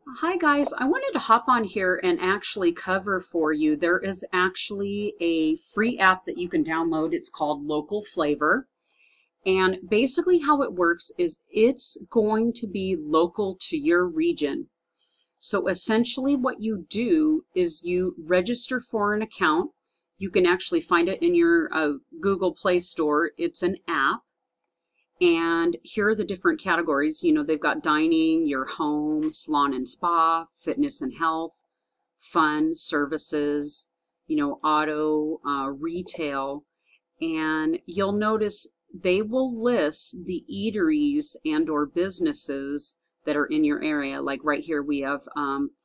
Hi guys, I wanted to hop on here and actually cover for you. There is actually a free app that you can download. It's called Local Flavor. And basically how it works is it's going to be local to your region. So essentially what you do is you register for an account. You can actually find it in your Google Play Store. It's an app. And here are the different categories. You know, they've got dining, your home, salon and spa, fitness and health, fun, services, auto, retail. And you'll notice they will list the eateries and or businesses that are in your area. Like right here we have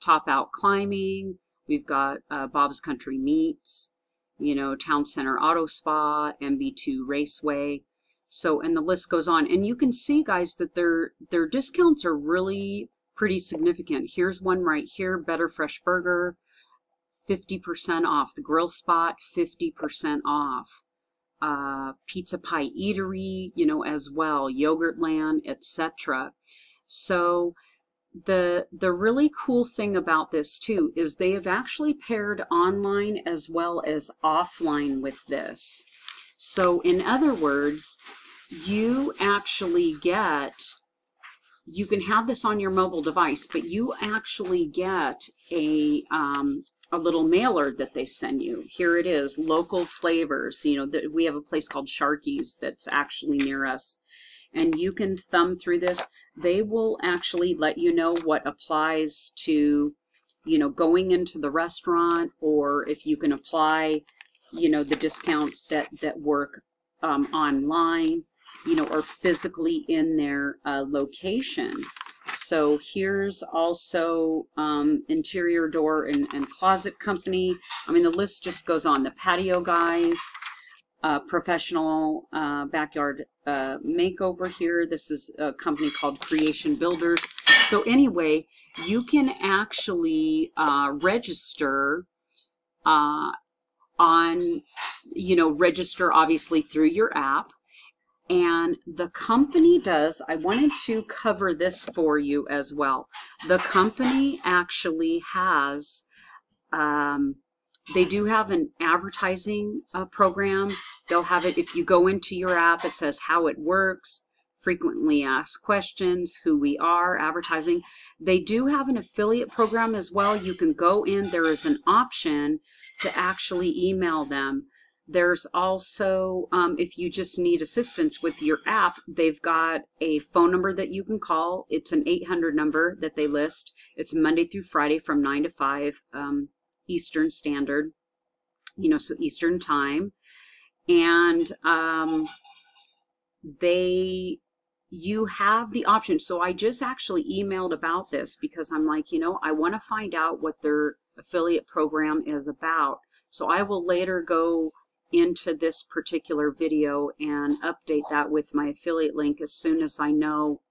Top Out Climbing, we've got Bob's Country Meats, Town Center Auto Spa, MB2 Raceway. So, and the list goes on. And you can see, guys, that their discounts are really pretty significant. Here's one right here, Better Fresh Burger, 50% off. The Grill Spot, 50% off. Pizza Pie Eatery, as well, Yogurtland, etc. So the really cool thing about this too is they have actually paired online as well as offline with this. So in other words, you actually you can have this on your mobile device, but you actually get a little mailer that they send you. Here it is, Local Flavors. We have a place called Sharky's that's actually near us. And you can thumb through this. They will actually let you know what applies to, going into the restaurant, or if you can apply, the discounts that work online, or physically in their location. So here's also Interior Door and Closet Company. I mean, the list just goes on. The Patio Guys, Professional Backyard Makeover here. This is a company called Creation Builders. So anyway, you can actually register register obviously through your app. And the company does, I wanted to cover this for you as well. The company actually has, they do have an advertising program. They'll have it, if you go into your app, it says how it works, frequently asked questions, who we are, advertising. They do have an affiliate program as well. You can go in, there is an option to actually email them. There's also, if you just need assistance with your app, they've got a phone number that you can call. It's an 800 number that they list. It's Monday through Friday from 9 to 5 Eastern Standard, so Eastern Time. And you have the option. So I just actually emailed about this because I'm like, I want to find out what their affiliate program is about. So I will later go into this particular video and update that with my affiliate link as soon as I know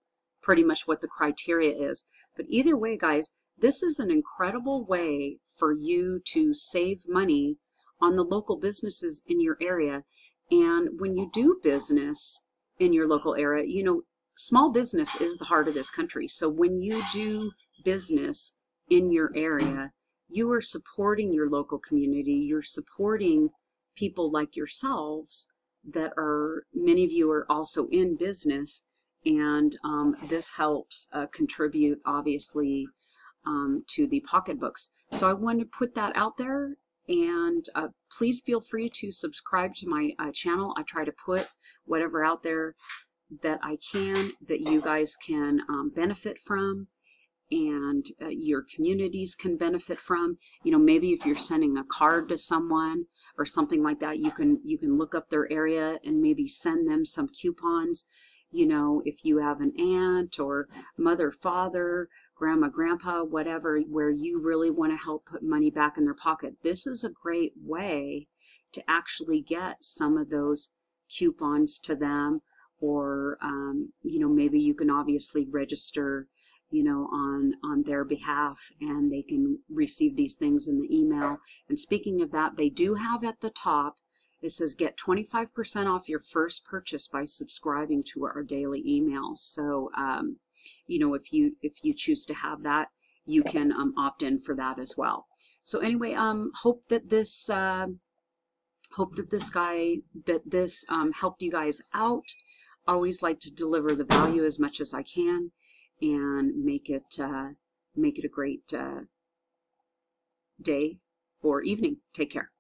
pretty much what the criteria is. But either way, guys, this is an incredible way for you to save money on the local businesses in your area. And when you do business in your local area, small business is the heart of this country. So when you do business in your area, you are supporting your local community. You're supporting people like yourselves that are, many of you are also in business, and this helps contribute obviously to the pocketbooks. So I want to put that out there, and please feel free to subscribe to my channel. I try to put whatever out there that I can, that you guys can benefit from, and your communities can benefit from. Maybe if you're sending a card to someone or something like that, you can look up their area and maybe send them some coupons. If you have an aunt or mother, father, grandma, grandpa, whatever, where you really want to help put money back in their pocket, this is a great way to actually get some of those coupons to them. Or maybe you can obviously register on their behalf, and they can receive these things in the email. And speaking of that, they do have at the top, it says get 25% off your first purchase by subscribing to our daily email. So if you choose to have that, you can opt in for that as well. So anyway, hope that this helped you guys out. Always like to deliver the value as much as I can and make it a great day or evening. Take care.